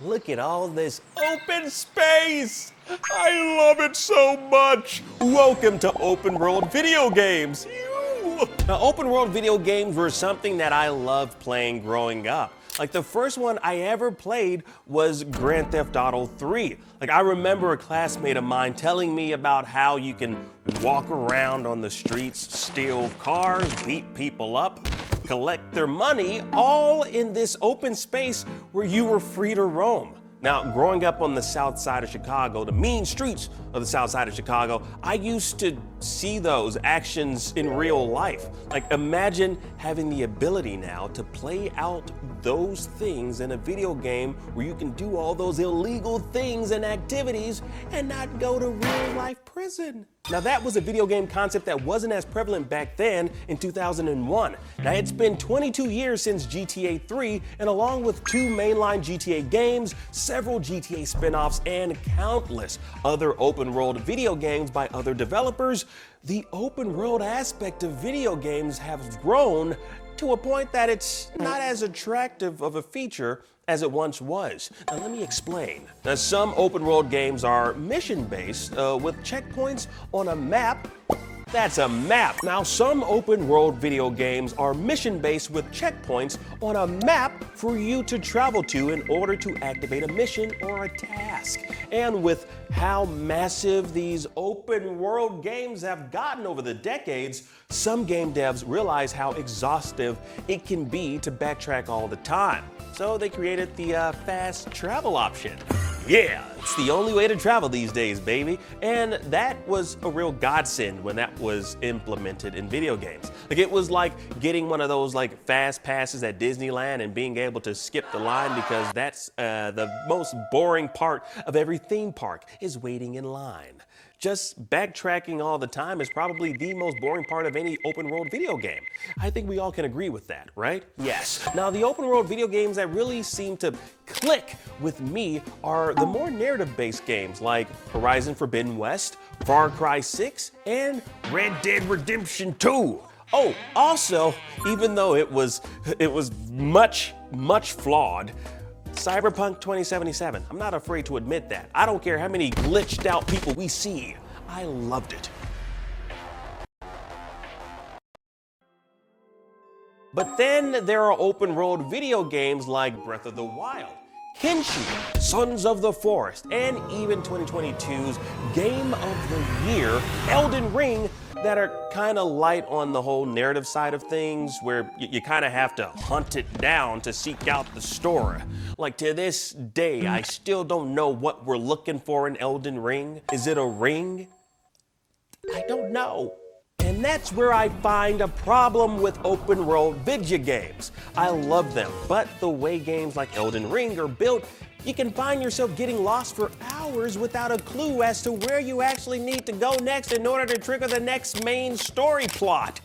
Look at all this open space. I love it so much. Welcome to open world video games. Now, open world video games were something that I loved playing growing up. Like the first one I ever played was Grand Theft Auto 3. Like I remember a classmate of mine telling me about how you can walk around on the streets, steal cars, beat people up, collect their money, all in this open space where you were free to roam. Now, growing up on the south side of Chicago, the mean streets of the south side of Chicago, I used to see those actions in real life. Like imagine having the ability now to play out those things in a video game where you can do all those illegal things and activities and not go to real life prison. Now that was a video game concept that wasn't as prevalent back then in 2001. Now it's been 22 years since GTA 3, and along with 2 mainline GTA games, several GTA spin-offs, and countless other open world video games by other developers, the open world aspect of video games has grown to a point that it's not as attractive of a feature as it once was. Now let me explain. Now some open world games are mission-based with checkpoints on a map. That's a map. Now some open world video games are mission-based with checkpoints on a map for you to travel to in order to activate a mission or a task. And with how massive these open world games have gotten over the decades, some game devs realize how exhaustive it can be to backtrack all the time. So they created the fast travel option. Yeah, it's the only way to travel these days, baby. And that was a real godsend when that was implemented in video games. Like it was like getting one of those like fast passes at Disneyland and being able to skip the line, because that's the most boring part of every theme park is waiting in line. Just backtracking all the time is probably the most boring part of any open world video game. I think we all can agree with that, right? Yes. Now the open world video games that really seem to click with me are the more narrative-based games like Horizon Forbidden West, Far Cry 6, and Red Dead Redemption 2. Oh, also, even though it was much flawed, Cyberpunk 2077. I'm not afraid to admit that. I don't care how many glitched out people we see. I loved it. But then there are open world video games like Breath of the Wild, Kenshi, Sons of the Forest, and even 2022's Game of the Year, Elden Ring, that are kind of light on the whole narrative side of things, where you kind of have to hunt it down to seek out the story. Like to this day, I still don't know what we're looking for in Elden Ring. Is it a ring? I don't know. And that's where I find a problem with open world video games. I love them, but the way games like Elden Ring are built, you can find yourself getting lost for hours without a clue as to where you actually need to go next in order to trigger the next main story plot.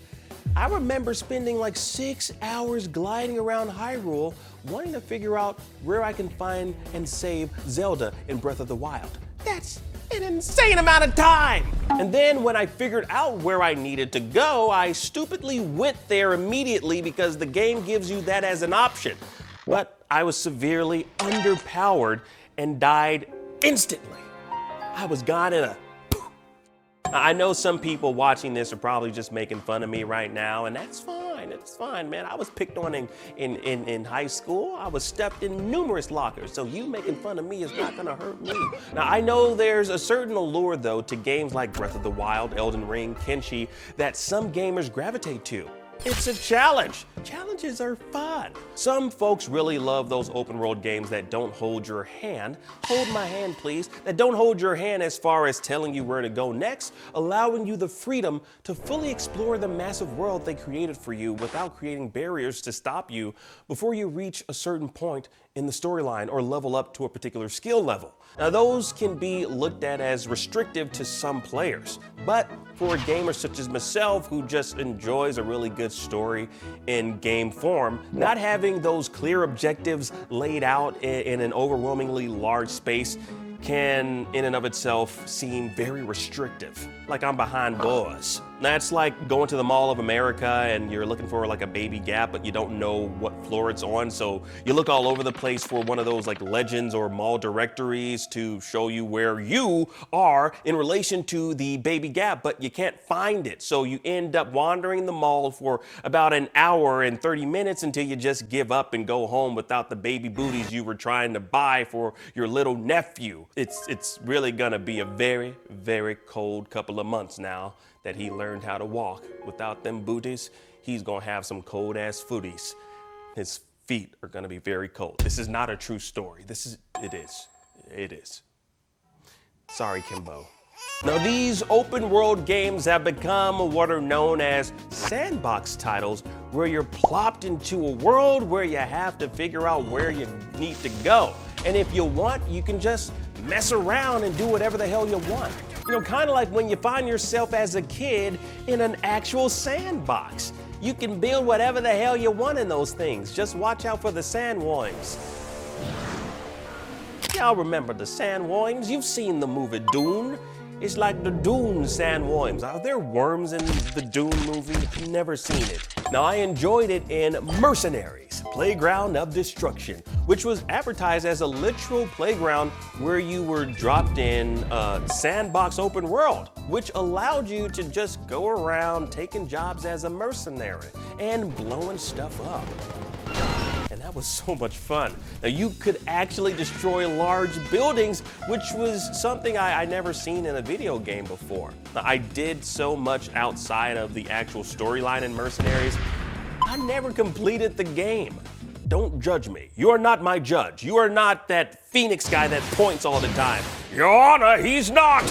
I remember spending like 6 hours gliding around Hyrule, wanting to figure out where I can find and save Zelda in Breath of the Wild. That's an insane amount of time! And then when I figured out where I needed to go, I stupidly went there immediately because the game gives you that as an option. But I was severely underpowered and died instantly. I was gone in a poof. I know some people watching this are probably just making fun of me right now, and that's fine. It's fine, man. I was picked on in high school. I was stuffed in numerous lockers, so you making fun of me is not gonna hurt me. Now, I know there's a certain allure, though, to games like Breath of the Wild, Elden Ring, Kenshi, that some gamers gravitate to. It's a challenge. Challenges are fun. Some folks really love those open world games that don't hold your hand. Hold my hand, please. That don't hold your hand as far as telling you where to go next, allowing you the freedom to fully explore the massive world they created for you without creating barriers to stop you before you reach a certain point in the storyline or level up to a particular skill level. Now those can be looked at as restrictive to some players, but for a gamer such as myself who just enjoys a really good story in game form, not having those clear objectives laid out in an overwhelmingly large space can in and of itself seem very restrictive, like I'm behind bars. That's like going to the Mall of America and you're looking for like a baby Gap, but you don't know what floor it's on. So you look all over the place for one of those like legends or mall directories to show you where you are in relation to the baby Gap, but you can't find it. So you end up wandering the mall for about an hour and 30 minutes until you just give up and go home without the baby booties you were trying to buy for your little nephew. It's really gonna be a very, very cold couple of months now that he learned how to walk. Without them booties, he's gonna have some cold ass footies. His feet are gonna be very cold. This is not a true story. It is. Sorry, Kimbo. Now, these open world games have become what are known as sandbox titles, where you're plopped into a world where you have to figure out where you need to go. And if you want, you can just mess around and do whatever the hell you want. You know, kind of like when you find yourself as a kid in an actual sandbox. You can build whatever the hell you want in those things. Just watch out for the sandworms. Y'all remember the sandworms? You've seen the movie Dune. It's like the Dune sandworms. Are there worms in the Dune movie? I've never seen it. Now, I enjoyed it in Mercenaries, Playground of Destruction, which was advertised as a literal playground where you were dropped in a sandbox open world, which allowed you to just go around taking jobs as a mercenary and blowing stuff up. And that was so much fun. Now, you could actually destroy large buildings, which was something I never seen in a video game before. Now, I did so much outside of the actual storyline in Mercenaries. I never completed the game. Don't judge me. You are not my judge. You are not that Phoenix guy that points all the time. Your Honor, he's not!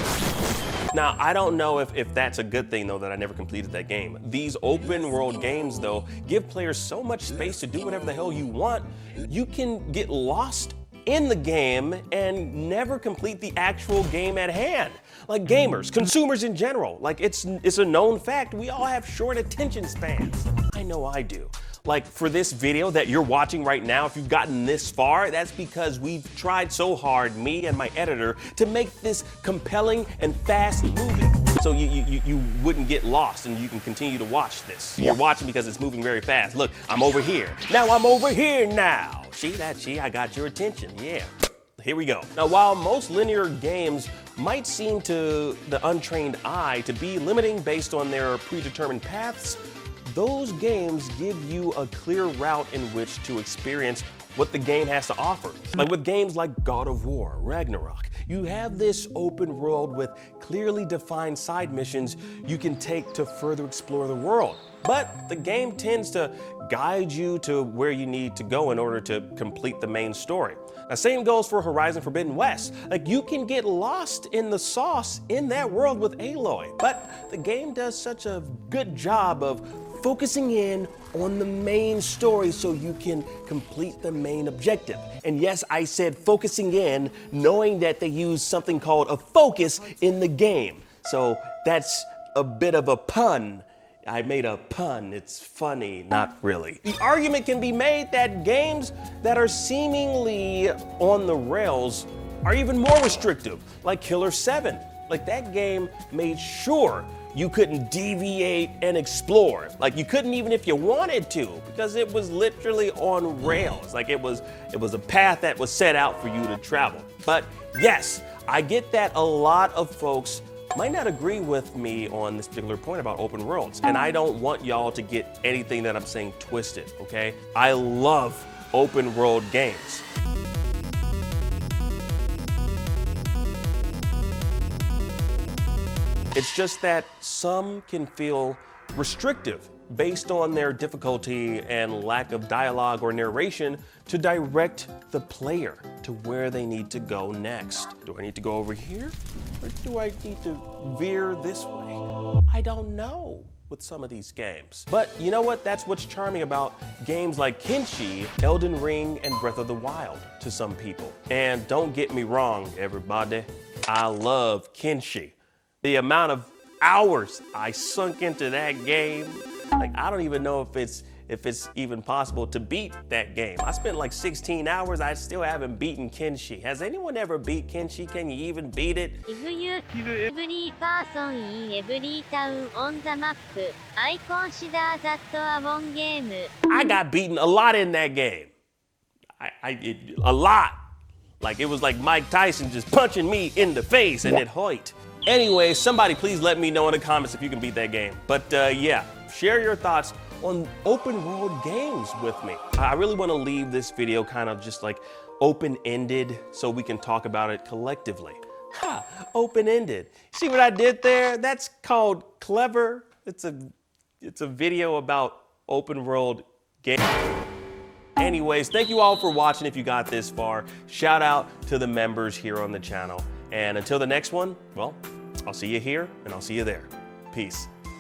Now, I don't know if that's a good thing, though, that I never completed that game. These open world games, though, give players so much space to do whatever the hell you want. You can get lost in the game and never complete the actual game at hand. Like gamers, consumers in general. Like it's a known fact, we all have short attention spans. I know I do. Like for this video that you're watching right now, if you've gotten this far, that's because we've tried so hard, me and my editor, to make this compelling and fast moving. So you wouldn't get lost and you can continue to watch this. You're watching because it's moving very fast. Look, I'm over here. Now I'm over here now. See, I got your attention, yeah. Here we go. Now, while most linear games might seem to the untrained eye to be limiting based on their predetermined paths, those games give you a clear route in which to experience what the game has to offer. Like with games like God of War, Ragnarok, you have this open world with clearly defined side missions you can take to further explore the world. But the game tends to guide you to where you need to go in order to complete the main story. Now, same goes for Horizon Forbidden West. Like, you can get lost in the sauce in that world with Aloy, but the game does such a good job of focusing in on the main story so you can complete the main objective. And yes, I said focusing in, knowing that they use something called a focus in the game. So that's a bit of a pun. I made a pun, it's funny, not really. The argument can be made that games that are seemingly on the rails are even more restrictive, like Killer 7. Like that game made sure you couldn't deviate and explore. Like you couldn't even if you wanted to, because it was literally on rails. Like it was a path that was set out for you to travel. But yes, I get that a lot of folks might not agree with me on this particular point about open worlds. And I don't want y'all to get anything that I'm saying twisted, okay? I love open world games. It's just that some can feel restrictive based on their difficulty and lack of dialogue or narration to direct the player to where they need to go next. Do I need to go over here? Or do I need to veer this way? I don't know with some of these games. But you know what? That's what's charming about games like Kenshi, Elden Ring, and Breath of the Wild to some people. And don't get me wrong, everybody. I love Kenshi. The amount of hours I sunk into that game, like I don't even know if it's if it's even possible to beat that game. I spent like 16 hours, I still haven't beaten Kenshi. Has anyone ever beat Kenshi? Can you even beat it? If you every person in every town on the map, I consider that a one game. I got beaten a lot in that game. A lot. Like it was like Mike Tyson just punching me in the face and it hurt. Anyway, somebody please let me know in the comments if you can beat that game. But yeah, share your thoughts on open world games with me. I really want to leave this video kind of just like open-ended so we can talk about it collectively. Ha, open-ended. See what I did there? That's called clever. It's a video about open world games. Anyways, thank you all for watching if you got this far. Shout out to the members here on the channel. And until the next one, well, I'll see you here and I'll see you there. Peace.